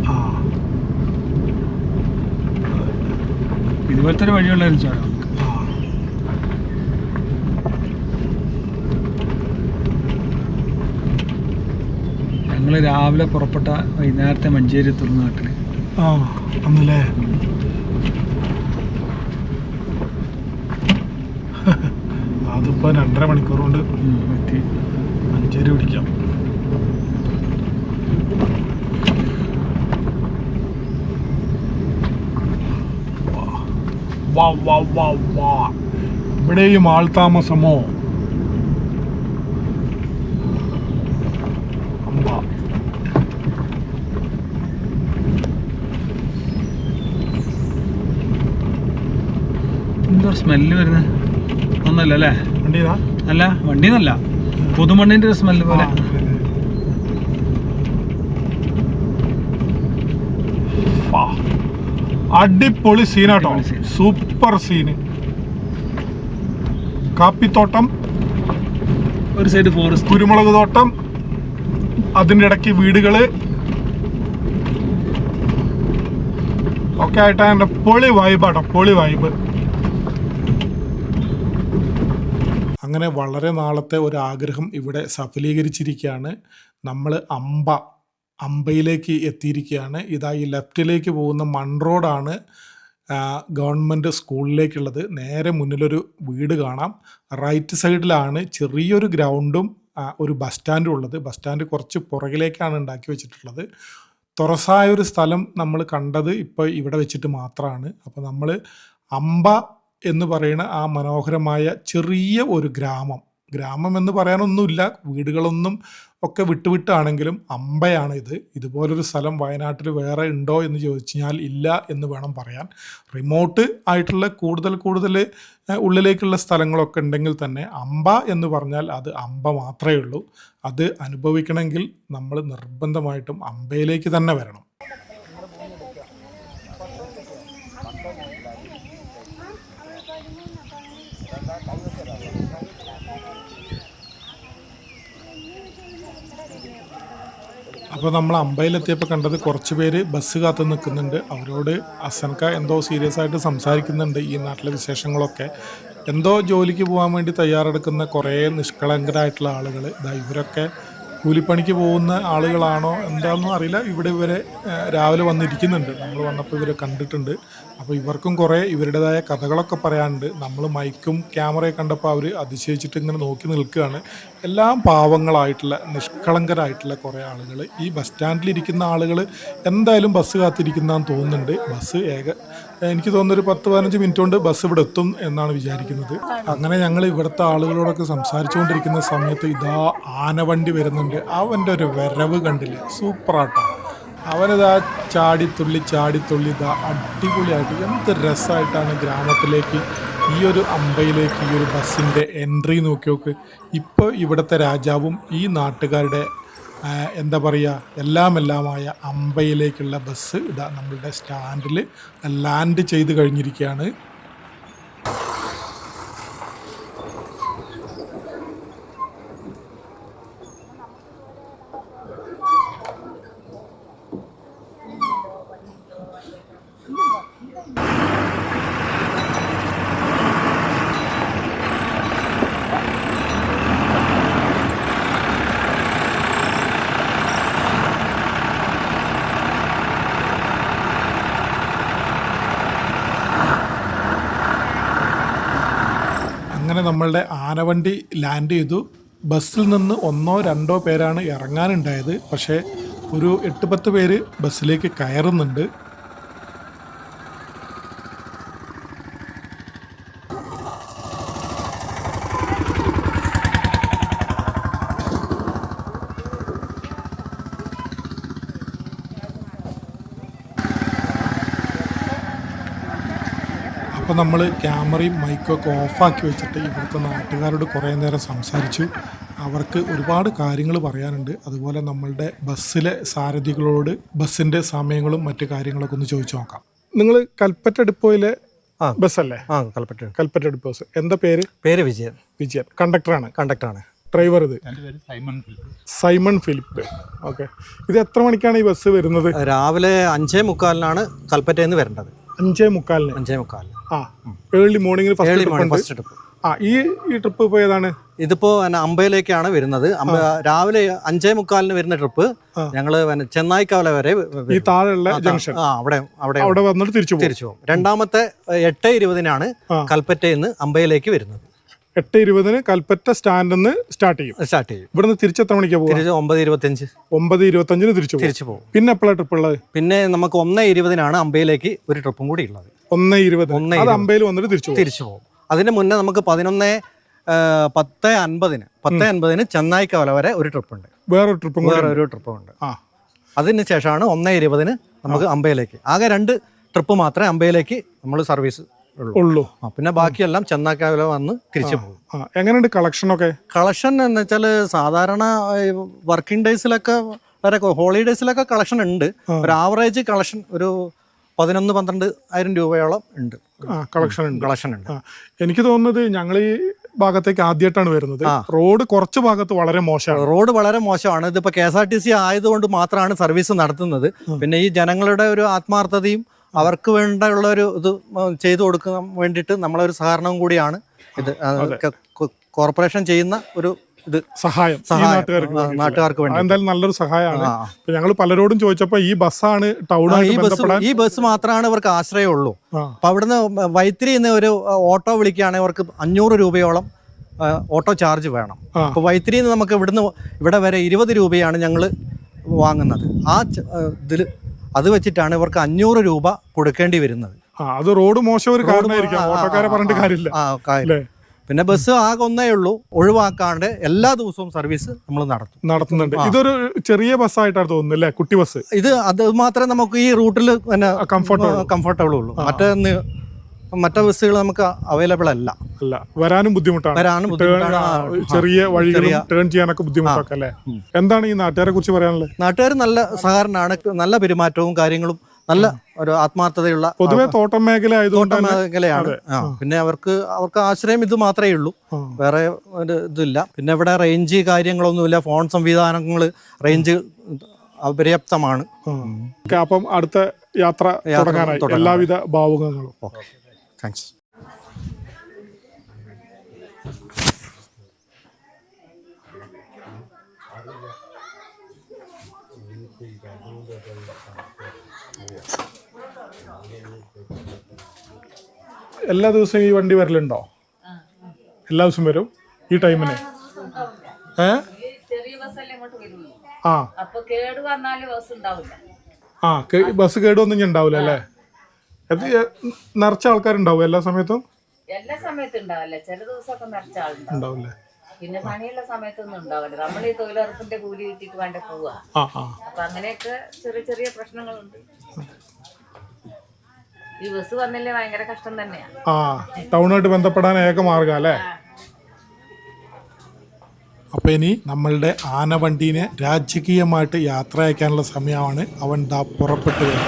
ഇതുപോലത്തെ ഒരു വഴിയുള്ള ഒരു ചുരം. ഞങ്ങൾ രാവിലെ പുറപ്പെട്ട വൈകുന്നേരത്തെ മഞ്ചേരി എത്തുന്ന നാട്ടില് അന്നല്ലേ അതിപ്പോ 2.5 മണിക്കൂർ കൊണ്ട് എത്തി മഞ്ചേരി പിടിക്കാം. ഇവിടെയും ആൾതാമസമോ? എന്തോ സ്മെല്ല് വരുന്നത് ഒന്നല്ല അല്ലേ? വണ്ടിയാ? അല്ല, വണ്ടിന്നല്ല, പുതുമണ്ണിന്റെ ഒരു സ്മെല്ല് പോലെ. അടിപൊളി സീനാട്ടോ, സൂപ്പർ സീന്. കാപ്പിത്തോട്ടം, ഒരു സൈഡ് ഫോറസ്റ്റ്, കുരുമുളക് തോട്ടം, അതിൻ്റെ ഇടയ്ക്ക് വീടുകള് ഒക്കെ ആയിട്ടാണ്. പൊളി വൈബാട്ടോ, പൊളി വൈബ്. അങ്ങനെ വളരെ നാളത്തെ ഒരു ആഗ്രഹം ഇവിടെ സഫലീകരിച്ചിരിക്കുകയാണ്. നമ്മൾ അമ്പയിലേക്ക് എത്തിയിരിക്കുകയാണ്. ഇതാ ഈ ലെഫ്റ്റിലേക്ക് പോകുന്ന മൺ റോഡാണ് ഗവൺമെൻറ് സ്കൂളിലേക്കുള്ളത്. നേരെ മുന്നിലൊരു വീട് കാണാം. റൈറ്റ് സൈഡിലാണ് ചെറിയൊരു ഗ്രൗണ്ടും ഒരു ബസ് സ്റ്റാൻഡും ഉള്ളത്. ബസ് സ്റ്റാൻഡ് കുറച്ച് പുറകിലേക്കാണ് ഉണ്ടാക്കി വെച്ചിട്ടുള്ളത്. തുറസായൊരു സ്ഥലം നമ്മൾ കണ്ടത് ഇപ്പോൾ ഇവിടെ വെച്ചിട്ട് മാത്രമാണ്. അപ്പോൾ നമ്മൾ അമ്പ എന്ന് പറയുന്ന ആ മനോഹരമായ ചെറിയ ഒരു ഗ്രാമം എന്ന് പറയാനൊന്നുമില്ല, വീടുകളൊന്നും ഒക്കെ വിട്ടുവിട്ടാണെങ്കിലും അമ്പയാണ് ഇത്. ഇതുപോലൊരു സ്ഥലം വയനാട്ടിൽ വേറെ ഉണ്ടോ എന്ന് ചോദിച്ചാൽ ഇല്ല എന്ന് വേണം പറയാൻ. റിമോട്ട് ആയിട്ടുള്ള കൂടുതൽ ഉള്ളിലേക്കുള്ള സ്ഥലങ്ങളൊക്കെ ഉണ്ടെങ്കിൽ തന്നെ അമ്പ എന്ന് പറഞ്ഞാൽ അത് അമ്പ മാത്രമേ ഉള്ളൂ. അത് അനുഭവിക്കണമെങ്കിൽ നമ്മൾ നിർബന്ധമായിട്ടും അമ്പയിലേക്ക് തന്നെ വരണം. അപ്പോൾ നമ്മൾ അമ്പയിലെത്തിയപ്പോൾ കണ്ടത് കുറച്ച് പേര് ബസ് കാത്ത് നിൽക്കുന്നുണ്ട്. അവരോട് അസൻക എന്തോ സീരിയസ് ആയിട്ട് സംസാരിക്കുന്നുണ്ട് ഈ നാട്ടിലെ വിശേഷങ്ങളൊക്കെ. എന്തോ ജോലിക്ക് പോകാൻ വേണ്ടി തയ്യാറെടുക്കുന്ന കുറേ നിഷ്കളങ്കരായിട്ടുള്ള ആളുകൾ. ഇവരൊക്കെ കൂലിപ്പണിക്ക് പോകുന്ന ആളുകളാണോ എന്താണെന്നും അറിയില്ല. ഇവരെ രാവിലെ വന്നിരിക്കുന്നുണ്ട്. നമ്മൾ വന്നപ്പോൾ ഇവരെ കണ്ടിട്ടുണ്ട്. അപ്പോൾ ഇവർക്കും കുറേ ഇവരുടേതായ കഥകളൊക്കെ പറയാനുണ്ട്. നമ്മൾ മൈക്കും ക്യാമറയൊക്കെ കണ്ടപ്പോൾ അവർ അതിശയിച്ചിട്ട് ഇങ്ങനെ നോക്കി നിൽക്കുകയാണ്. എല്ലാം പാവങ്ങളായിട്ടുള്ള നിഷ്കളങ്കരായിട്ടുള്ള കുറേ ആളുകൾ. ഈ ബസ് സ്റ്റാൻഡിലിരിക്കുന്ന ആളുകൾ എന്തായാലും ബസ് കാത്തിരിക്കുന്നതെന്ന് തോന്നുന്നുണ്ട്. ബസ് എനിക്ക് തോന്നുന്നൊരു 10-15 മിനിറ്റ് കൊണ്ട് ബസ് ഇവിടെ എത്തും എന്നാണ് വിചാരിക്കുന്നത്. അങ്ങനെ ഞങ്ങൾ ഇവിടുത്തെ ആളുകളോടൊക്കെ സംസാരിച്ചുകൊണ്ടിരിക്കുന്ന സമയത്ത് ഇതാ ആനവണ്ടി വരുന്നുണ്ട്. അവൻ്റെ ഒരു വരവ് കണ്ടില്ലേ, സൂപ്പറാട്ടോ. അവനിതാ ചാടിത്തുള്ളി ഇതാ അടിപൊളിയായിട്ട് എന്ത് രസമായിട്ടാണ് ഗ്രാമത്തിലേക്ക് ഈ ഒരു അമ്പയിലേക്ക് ഈ ഒരു ബസ്സിൻ്റെ എൻട്രി നോക്കി. ഇപ്പോൾ ഇവിടുത്തെ രാജാവും ഈ നാട്ടുകാരുടെ എന്താ പറയുക എല്ലാമായ അമ്പയിലേക്കുള്ള ബസ് ഇതാ നമ്മളുടെ സ്റ്റാൻഡിൽ ലാൻഡ് ചെയ്ത് കഴിഞ്ഞിരിക്കുകയാണ്. അങ്ങനെ നമ്മളുടെ ആനവണ്ടി ലാൻഡ് ചെയ്തു. ബസ്സിൽ നിന്ന് 1-2 പേരാണ് ഇറങ്ങാനുണ്ടായത്. പക്ഷേ ഒരു 8-10 പേര് ബസ്സിലേക്ക് കയറുന്നുണ്ട്. അപ്പോൾ നമ്മൾ ക്യാമറയും മൈക്കൊക്കെ ഓഫാക്കി വെച്ചിട്ട് ഇവിടുത്തെ നാട്ടുകാരോട് കുറേ നേരം സംസാരിച്ചു. അവർക്ക് ഒരുപാട് കാര്യങ്ങൾ പറയാനുണ്ട്. അതുപോലെ നമ്മളുടെ ബസ്സിലെ സാരഥികളോട് ബസ്സിൻ്റെ സമയങ്ങളും മറ്റു കാര്യങ്ങളൊക്കെ ഒന്ന് ചോദിച്ചു നോക്കാം. നിങ്ങൾ കൽപ്പറ്റ ഡിപ്പോയിലെ ബസ്സല്ലേ? Kalpetta depot bus. എന്താ പേര്? വിജയൻ. കണ്ടക്ടറാണ്. ഡ്രൈവർ ഇത് സൈമൺ ഫിലിപ്പ്. ഓക്കെ. ഇത് എത്ര മണിക്കാണ് ഈ ബസ് വരുന്നത്? രാവിലെ 5:45 കൽപ്പറ്റയിൽ നിന്ന് വരേണ്ടത്. 5:45. ഏർലി മോർണിംഗിൽ ഫസ്റ്റ് ട്രിപ്പ്. ഈ ട്രിപ്പ് ഇപ്പോൾ ഏതാണ്? ഇതിപ്പോ അമ്പയിലേക്കാണ് വരുന്നത്. രാവിലെ 5:45 വരുന്ന ട്രിപ്പ് ഞങ്ങള് ചെന്നായിക്കവല വരെ ഈ താഴെയുള്ള ജംഗ്ഷൻ അവിടെ വന്നിട്ട് തിരിച്ചു പോകും. രണ്ടാമത്തെ 8:20 കൽപ്പറ്റയിൽ നിന്ന് അമ്പയിലേക്ക് വരുന്നത്. 8:20 കൽപ്പറ്റ സ്റ്റാൻഡിൽ നിന്ന് സ്റ്റാർട്ട് ചെയ്യും. ഇവിടുന്ന് തിരിച്ചെത്ര മണിക്കാണ് പോകും? 9:25 തിരിച്ചു പോകും. പിന്നെ എപ്പോഴാണ് ട്രിപ്പ് ഉള്ളത്? പിന്നെ നമുക്ക് 1:20 അമ്പയിലേക്ക് ഒരു ട്രിപ്പും കൂടി ഉള്ളത്. 1:20 അമ്പയിൽ വന്നിട്ട് തിരിച്ചു പോകും. അതിന് മുന്നേ നമുക്ക് 10:50 ചെന്നായിക്കവല വരെ ഒരു ട്രിപ്പ് ഉണ്ട്. വേറൊരു ട്രിപ്പും ഉണ്ട്. അതിന് ശേഷമാണ് 1:20 നമുക്ക് അമ്പയിലേക്ക്. ആകെ 2 ട്രിപ്പ് മാത്രമേ അമ്പയിലേക്ക് നമ്മൾ സർവീസ് ഉള്ളൂ. പിന്നെ ബാക്കിയെല്ലാം ചെന്നായിക്കവല വന്ന് തിരിച്ചു പോകും. എങ്ങനെയുണ്ട് കളക്ഷൻ എന്ന് വെച്ചാൽ സാധാരണ വർക്കിംഗ് ഡേയ്സിലൊക്കെ വരെ ഹോളിഡേയ്സിലൊക്കെ കളക്ഷൻ ഉണ്ട്. ഒരു ആവറേജ് കളക്ഷൻ ഒരു 11-12 രൂപയോളം ഉണ്ട്. കളക്ഷൻ ഉണ്ട്. എനിക്ക് തോന്നുന്നത് ഞങ്ങൾ ഈ ഭാഗത്തേക്ക് ആദ്യമായിട്ടാണ് വരുന്നത്. റോഡ് കുറച്ച് ഭാഗത്ത് വളരെ മോശമാണ്. ഇതിപ്പോ KSRTC ആയതുകൊണ്ട് മാത്രമാണ് സർവീസ് നടത്തുന്നത്. പിന്നെ ഈ ജനങ്ങളുടെ ഒരു ആത്മാർത്ഥതയും അവർക്ക് വേണ്ടിയുള്ള ഒരു ഇത് ചെയ്തു കൊടുക്കാൻ വേണ്ടിയിട്ട് നമ്മളൊരു സഹകരണവും കൂടിയാണ് ഇത്. കോർപ്പറേഷൻ ചെയ്യുന്ന ഒരു ഇത് സഹായം നാട്ടുകാർക്ക് വേണ്ടി എന്തായാലും നല്ലൊരു സഹായമാണ്. ഞങ്ങൾ പലരോടും ചോദിച്ചപ്പോൾ ഈ ബസ്സാണ് ഈ ബസ് മാത്രമാണ് ഇവർക്ക് ആശ്രയമുള്ളൂ. അപ്പൊ അവിടുന്ന് വൈത്തിരിന്ന് ഒരു ഓട്ടോ വിളിക്കുകയാണെങ്കിൽ അവർക്ക് 500 രൂപയോളം ഓട്ടോ ചാർജ് വേണം. അപ്പൊ വൈത്തിരിന്ന് നമുക്ക് ഇവിടെ വരെ 20 രൂപയാണ് ഞങ്ങൾ വാങ്ങുന്നത്. ഇതിൽ അത് വെച്ചിട്ടാണ് ഇവർക്ക് 500 രൂപ കൊടുക്കേണ്ടി വരുന്നത്. അത് റോഡ് മോശം ഒരു കാരണമായിരിക്കും, ഓട്ടോക്കാരെ പറഞ്ഞിട്ട് കാര്യമില്ല. പിന്നെ ബസ് ആകെ ഒന്നേ ഉള്ളൂ, ഒഴിവാക്കാണ്ട് എല്ലാ ദിവസവും സർവീസ് നമ്മൾ നടത്തുന്നുണ്ട്. ഇതൊരു ചെറിയ ബസ്സായിട്ടാണ് തോന്നുന്നത് അല്ലേ, കുട്ടി ബസ്. അത് മാത്രമേ നമുക്ക് ഈ റൂട്ടിൽ കംഫർട്ടബിൾ ഉള്ളൂ. മറ്റേ ബസ്സുകൾ നമുക്ക് അവൈലബിൾ അല്ല. വരാനും ബുദ്ധിമുട്ടാണ്. ചെറിയ വഴികളും ടേൺ ചെയ്യാനൊക്കെ ബുദ്ധിമുട്ടൊക്കെ അല്ലേ. എന്താണ് ഈ നാട്ടുകാരെ കുറിച്ച് പറയാനുള്ളത്? നാട്ടുകാർ നല്ല സഹകരണമാണ്, നല്ല പെരുമാറ്റവും കാര്യങ്ങളും, നല്ല ഒരു ആത്മാർത്ഥതയുള്ള. പൊതുവെ തോട്ടം മേഖലയാണ്. പിന്നെ അവർക്ക് ആശ്രയം ഇത് മാത്രമേ ഉള്ളൂ, വേറെ ഒരു ഇതില്ല. പിന്നെ ഇവിടെ റേഞ്ച് കാര്യങ്ങളൊന്നുമില്ല, ഫോൺ സംവിധാനങ്ങൾ റേഞ്ച് അപര്യാപ്തമാണ്. ഓക്കെ, അപ്പം അടുത്ത യാത്ര തുടങ്ങാനായി. എല്ലാവിധ ഭാവുകങ്ങളും. Okay, thanks. എല്ലാ ദിവസവും ഈ വണ്ടി വരലുണ്ടോ? എല്ലാ ദിവസവും വരും ഈ ടൈമിന്? ആ ആ, ബസ് കേടുവൊന്നും ഞാൻ ഉണ്ടാവില്ല അല്ലേ? നിറച്ച ആൾക്കാരുണ്ടാവും എല്ലാ സമയത്തും? എല്ലാ സമയത്തും ഉണ്ടാവില്ല, ചില ദിവസമൊക്കെ നിറച്ച ആളുണ്ടാവും. ഉണ്ടാവില്ലേ? പിന്നെ പണിയുള്ള സമയത്തൊന്നും ഉണ്ടാവില്ല. നമ്മൾ ഈ തൊഴിലുറപ്പിന്റെ കൂലി കിട്ടിയിട്ട് വേണ്ട പോവുക. അപ്പൊ അങ്ങനെയൊക്കെ ചെറിയ ചെറിയ പ്രശ്നങ്ങളുണ്ട്. ഈ ബസ് വന്നില്ലേ ഭയങ്കര കഷ്ടം തന്നെയാ. ആ, ടൗണായിട്ട് ബന്ധപ്പെടാൻ ഏക മാർഗം അല്ലേ? അപ്പോൾ ഇനി നമ്മളുടെ ആനവണ്ടീനെ രാജകീയമായിട്ട് യാത്ര അയക്കാനുള്ള സമയമാണ്. അവൻ ദാ പുറപ്പെട്ടു വരും.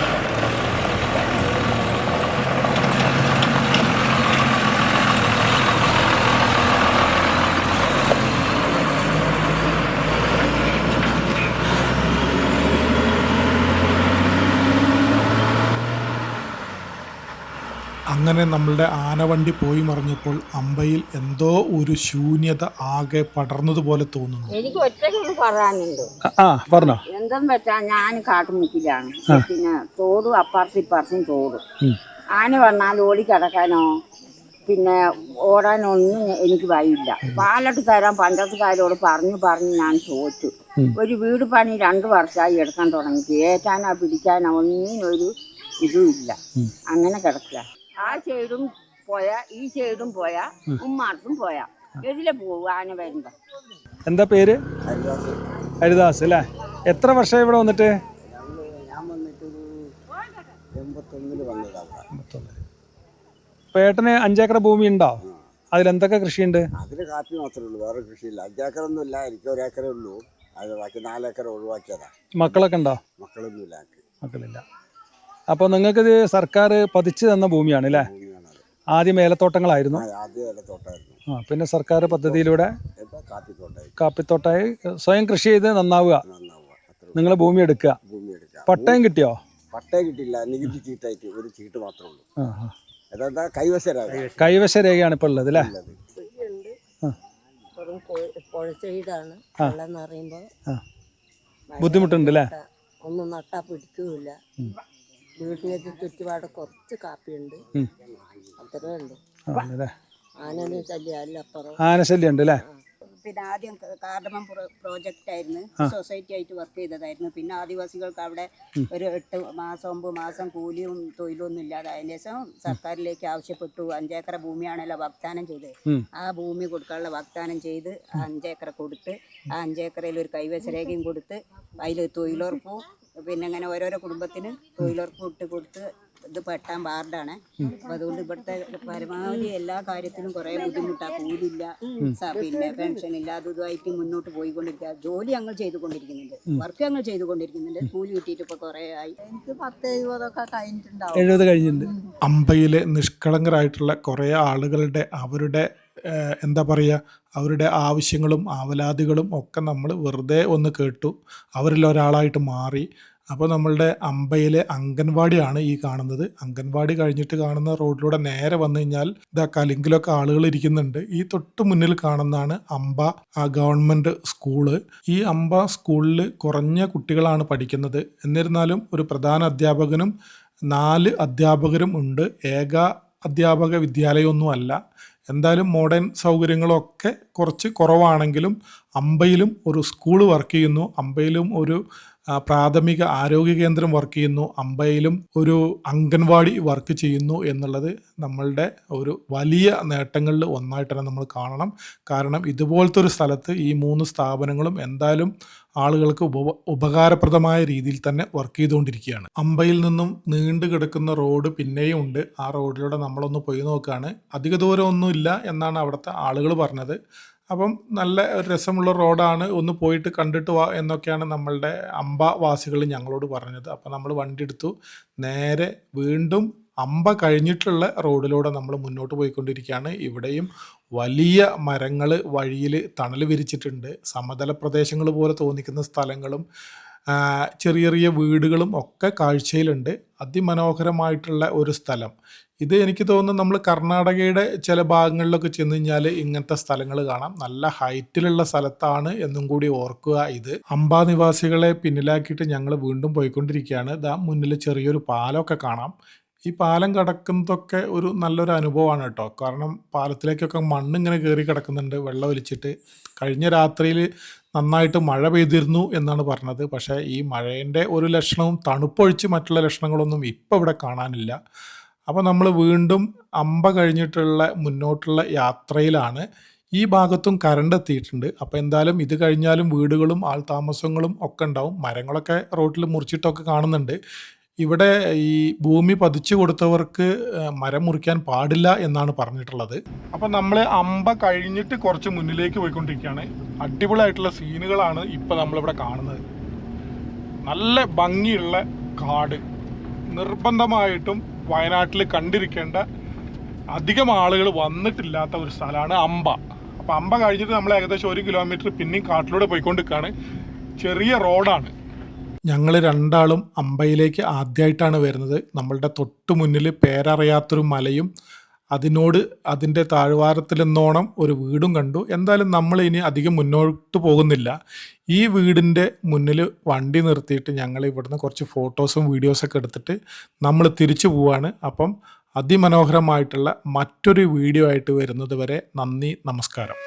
അങ്ങനെ നമ്മളുടെ ആനവണ്ടി പോയി മറിഞ്ഞപ്പോൾ അമ്പയിൽ എന്തോ ഒരു ശൂന്യത ആകെ പടർന്നതുപോലെ തോന്നുന്നു. എനിക്ക് ഒറ്റയ്ക്കൊന്ന് പറയാനുണ്ട്. പറഞ്ഞോ. എന്തെന്ന് വെച്ചാൽ ഞാൻ കാട്ടുമുക്കിലാണ്. പിന്നെ തോടും അപ്പുറത്തും തോടും. ആന വന്നാൽ ഓടിക്കിടക്കാനോ പിന്നെ ഓടാനൊന്നും എനിക്ക് വഴിയില്ല. പാലിട്ട് തരാൻ പഞ്ചായത്തുകാരോട് പറഞ്ഞു ഞാൻ തോറ്റു. ഒരു വീട് പണി 2 വർഷമായി എടുക്കാൻ തുടങ്ങി. ഏറ്റാനോ പിടിക്കാനോ ഒന്നിനൊരു ഇതുമില്ല. അങ്ങനെ കിടക്കുക. ആ സൈഡും പോയാ ഈ സൈഡും പോയാ ഉമ്മാർക്കും പോയാ എതിലെ പോകും ആന വരുമ്പോ. എന്താ പേര്? ഹരിദാസ് അല്ലേ? എത്ര വർഷമായി ഇവിടെ വന്നിട്ട്? ഞാൻ വന്നിട്ടൊരു 81 വന്നതാണ്. പേട്ടന് 5 ഏക്കർ ഭൂമി ഉണ്ടോ? അതിലെന്തൊക്കെ കൃഷിയുണ്ട്? അതിൽ കാപ്പി മാത്രമേ ഉള്ളൂ, വേറെ കൃഷിയില്ല. 5 ഏക്കറൊന്നും ഇല്ല, എനിക്ക് 1 ഏക്കറേ ഉള്ളൂ. അത് ബാക്കി 4 ഏക്കർ ഒഴിവാക്കിയതാ. മക്കളൊക്കെ ഉണ്ടോ? മക്കളൊന്നുമില്ല. മക്കളില്ല. അപ്പോൾ നിങ്ങൾക്കിത് സർക്കാർ പതിച്ചു തന്ന ഭൂമിയാണ് അല്ലേ? ആദ്യം ഏലത്തോട്ടങ്ങളായിരുന്നു. പിന്നെ സർക്കാർ പദ്ധതിയിലൂടെ കാപ്പിത്തോട്ടായി സ്വയം കൃഷി ചെയ്ത് നന്നാവുക. നിങ്ങൾ ഭൂമി എടുക്കുക. പട്ടയം കിട്ടിയോ? പട്ടയം കിട്ടിയില്ല, നികുതി ചീട്ടായിട്ട് ഒരു ചീട്ട് മാത്രമേ ഉള്ളൂ. കൈവശ രേഖയാണ് ഇപ്പോൾ ഉള്ളത് അല്ലേ? ബുദ്ധിമുട്ടുണ്ട് അല്ലേ? ഒന്നും നട്ടാ പിടിക്കൂല. വീട്ടിലേക്ക് ചുറ്റുപാട് കുറച്ച് കാപ്പിയുണ്ട്, അത്രേ ഉള്ളൂ. ആനൊന്നും ശല്യം അപ്പുറം. ആന ശല്യം ഉണ്ട് അല്ലേ? പിന്നെ ആദ്യം കാർഡമം പ്രോജക്റ്റ് ആയിരുന്നു, സൊസൈറ്റി ആയിട്ട് വർക്ക് ചെയ്തതായിരുന്നു. പിന്നെ ആദിവാസികൾക്ക് അവിടെ ഒരു 8 മാസം 9 മാസം കൂലിയും തൊഴിലൊന്നും ഇല്ലാതെ അതിന് ശേഷം സർക്കാരിലേക്ക് ആവശ്യപ്പെട്ടു. 5 ഏക്കർ ഭൂമിയാണല്ലോ വാഗ്ദാനം ചെയ്തത്. ആ ഭൂമി കൊടുക്കാനുള്ള വാഗ്ദാനം ചെയ്ത് 5 ഏക്കർ കൊടുത്ത്, ആ 5 ഏക്കറിൽ ഒരു കൈവശരേഖയും കൊടുത്ത് അതിൽ തൊഴിലുറപ്പും പിന്നെ അങ്ങനെ ഓരോരോ കുടുംബത്തിന് തൊഴിലുറപ്പ് ഇട്ട് കൊടുത്ത്. ഇത് പെട്ടാൻ വാർഡാണ്. അപ്പൊ അതുകൊണ്ട് ഇവിടുത്തെ പരമാവധി എല്ലാ കാര്യത്തിലും കുറെ ബുദ്ധിമുട്ടാണ്. കൂലില്ല, പിന്നെ പെൻഷൻ ഇല്ല, അതുമായിട്ട് മുന്നോട്ട് പോയിക്കൊണ്ടിരിക്കുക. ജോലി ഞങ്ങൾ ചെയ്തുകൊണ്ടിരിക്കുന്നുണ്ട്, വർക്ക് ഞങ്ങൾ ചെയ്തുകൊണ്ടിരിക്കുന്നുണ്ട്. കൂലി കിട്ടിയിട്ട് ഇപ്പൊ കുറെ ആയി. എനിക്ക് 10-70 കഴിഞ്ഞിട്ടുണ്ടാവും. 70 കഴിഞ്ഞിട്ടുണ്ട്. അമ്പയിലെ നിഷ്കളങ്കരായിട്ടുള്ള കുറേ ആളുകളുടെ അവരുടെ എന്താ പറയുക, അവരുടെ ആവശ്യങ്ങളും ആവലാതികളും ഒക്കെ നമ്മൾ വെറുതെ ഒന്ന് കേട്ടു. അവരിൽ ഒരാളായിട്ട് മാറി. അപ്പോൾ നമ്മളുടെ അമ്പയിലെ അംഗൻവാടിയാണ് ഈ കാണുന്നത്. അംഗൻവാടി കഴിഞ്ഞിട്ട് കാണുന്ന റോഡിലൂടെ നേരെ വന്നു കഴിഞ്ഞാൽ ഇതാ കലിങ്കിലൊക്കെ ആളുകൾ ഇരിക്കുന്നുണ്ട്. ഈ തൊട്ട് മുന്നിൽ കാണുന്നതാണ് അമ്പ ഗവൺമെൻറ് സ്കൂള്. ഈ അമ്പ സ്കൂളിൽ കുറഞ്ഞ കുട്ടികളാണ് പഠിക്കുന്നത്. എന്നിരുന്നാലും ഒരു പ്രധാന അധ്യാപകനും 4 അധ്യാപകരും ഉണ്ട്. ഏക അധ്യാപക വിദ്യാലയമൊന്നും അല്ല. എന്തായാലും മോഡേൺ സൗകര്യങ്ങളൊക്കെ കുറച്ച് കുറവാണെങ്കിലും അമ്പയിലും ഒരു സ്കൂൾ വർക്ക് ചെയ്യുന്നു. അമ്പയിലും ഒരു പ്രാഥമിക ആരോഗ്യ കേന്ദ്രം വർക്ക് ചെയ്യുന്നു. അമ്പയിലും ഒരു അംഗൻവാടി വർക്ക് ചെയ്യുന്നു എന്നുള്ളത് നമ്മളുടെ ഒരു വലിയ നേട്ടങ്ങളിൽ ഒന്നായിട്ട് തന്നെ നമ്മൾ കാണണം. കാരണം ഇതുപോലത്തെ ഒരു സ്ഥലത്ത് ഈ 3 സ്ഥാപനങ്ങളും എന്തായാലും ആളുകൾക്ക് ഉപകാരപ്രദമായ രീതിയിൽ തന്നെ വർക്ക് ചെയ്തുകൊണ്ടിരിക്കുകയാണ്. അമ്പയിൽ നിന്നും നീണ്ടു കിടക്കുന്ന റോഡ് പിന്നെയും ഉണ്ട്. ആ റോഡിലൂടെ നമ്മളൊന്ന് പോയി നോക്കുകയാണ്. അധിക ദൂരമൊന്നും ഇല്ല എന്നാണ് അവിടുത്തെ ആളുകൾ പറഞ്ഞത്. അപ്പം നല്ല ഒരു രസമുള്ള റോഡാണ്, ഒന്ന് പോയിട്ട് കണ്ടിട്ട് വാ എന്നൊക്കെയാണ് നമ്മളുടെ അമ്പ വാസികൾ ഞങ്ങളോട് പറഞ്ഞത്. അപ്പം നമ്മൾ വണ്ടി എടുത്തു, നേരെ വീണ്ടും അമ്പ കഴിഞ്ഞിട്ടുള്ള റോഡിലൂടെ നമ്മൾ മുന്നോട്ട് പോയിക്കൊണ്ടിരിക്കുകയാണ്. ഇവിടെയും വലിയ മരങ്ങൾ വഴിയിൽ തണൽ വിരിച്ചിട്ടുണ്ട്. സമതല പ്രദേശങ്ങൾ പോലെ തോന്നിക്കുന്ന സ്ഥലങ്ങളും ചെറിയ ചെറിയ വീടുകളും ഒക്കെ കാഴ്ചയിലുണ്ട്. അതിമനോഹരമായിട്ടുള്ള ഒരു സ്ഥലം. ഇത് എനിക്ക് തോന്നുന്നു നമ്മൾ കർണാടകയുടെ ചില ഭാഗങ്ങളിലൊക്കെ ചെന്ന് കഴിഞ്ഞാൽ ഇങ്ങനത്തെ സ്ഥലങ്ങൾ കാണാം. നല്ല ഹൈറ്റിലുള്ള സ്ഥലത്താണ് എന്നും കൂടി ഓർക്കുക. ഇത് അംബാ നിവാസികളെ പിന്നിലാക്കിയിട്ട് ഞങ്ങൾ വീണ്ടും പോയിക്കൊണ്ടിരിക്കുകയാണ്. ദാ മുന്നിൽ ചെറിയൊരു പാലമൊക്കെ കാണാം. ഈ പാലം കടക്കുന്നതൊക്കെ ഒരു നല്ലൊരു അനുഭവമാണ് കേട്ടോ. കാരണം പാലത്തിലേക്കൊക്കെ മണ്ണിങ്ങനെ കയറി കിടക്കുന്നുണ്ട് വെള്ളം ഒലിച്ചിട്ട്. കഴിഞ്ഞ രാത്രിയിൽ നന്നായിട്ട് മഴ പെയ്തിരുന്നു എന്നാണ് പറഞ്ഞത്. പക്ഷേ ഈ മഴേൻ്റെ ഒരു ലക്ഷണവും തണുപ്പൊഴിച്ച് മറ്റുള്ള ലക്ഷണങ്ങളൊന്നും ഇപ്പോൾ ഇവിടെ കാണാനില്ല. അപ്പോൾ നമ്മൾ വീണ്ടും അമ്പ കഴിഞ്ഞിട്ടുള്ള മുന്നോട്ടുള്ള യാത്രയിലാണ്. ഈ ഭാഗത്തും കറണ്ട് എത്തിയിട്ടുണ്ട്. അപ്പോൾ എന്തായാലും ഇത് കഴിഞ്ഞാലും വീടുകളും ആൾതാമസങ്ങളും ഒക്കെ ഉണ്ടാവും. മരങ്ങളൊക്കെ റോഡിൽ മുറിച്ചിട്ടൊക്കെ കാണുന്നുണ്ട്. ഇവിടെ ഈ ഭൂമി പതിച്ചു കൊടുത്തവർക്ക് മരം മുറിക്കാൻ പാടില്ല എന്നാണ് പറഞ്ഞിട്ടുള്ളത്. അപ്പം നമ്മൾ അമ്പ കഴിഞ്ഞിട്ട് കുറച്ച് മുന്നിലേക്ക് പോയിക്കൊണ്ടിരിക്കുകയാണ്. അടിപൊളിയായിട്ടുള്ള സീനുകളാണ് ഇപ്പം നമ്മളിവിടെ കാണുന്നത്. നല്ല ഭംഗിയുള്ള കാട്. നിർബന്ധമായിട്ടും വയനാട്ടിൽ കണ്ടിരിക്കേണ്ട, അധികം ആളുകൾ വന്നിട്ടില്ലാത്ത ഒരു സ്ഥലമാണ് അമ്പ. അപ്പോൾ അമ്പ കഴിഞ്ഞിട്ട് നമ്മൾ ഏകദേശം 1 കിലോമീറ്റർ പിന്നെയും കാട്ടിലൂടെ പോയിക്കൊണ്ടിരിക്കുകയാണ്. ചെറിയ റോഡാണ്. ഞങ്ങൾ രണ്ടാളും അമ്പയിലേക്ക് ആദ്യമായിട്ടാണ് വരുന്നത്. നമ്മളുടെ തൊട്ട് മുന്നിൽ പേരറിയാത്തൊരു മലയും അതിൻ്റെ താഴ്വാരത്തിലെന്നോണം ഒരു വീടും കണ്ടു. എന്തായാലും നമ്മൾ ഇനി അധികം മുന്നോട്ട് പോകുന്നില്ല. ഈ വീടിൻ്റെ മുന്നിൽ വണ്ടി നിർത്തിയിട്ട് ഞങ്ങൾ ഇവിടുന്ന് കുറച്ച് ഫോട്ടോസും വീഡിയോസൊക്കെ എടുത്തിട്ട് നമ്മൾ തിരിച്ചു പോവാണ്. അപ്പം അതിമനോഹരമായിട്ടുള്ള മറ്റൊരു വീഡിയോ ആയിട്ട് വരുന്നത് വരെ നന്ദി, നമസ്കാരം.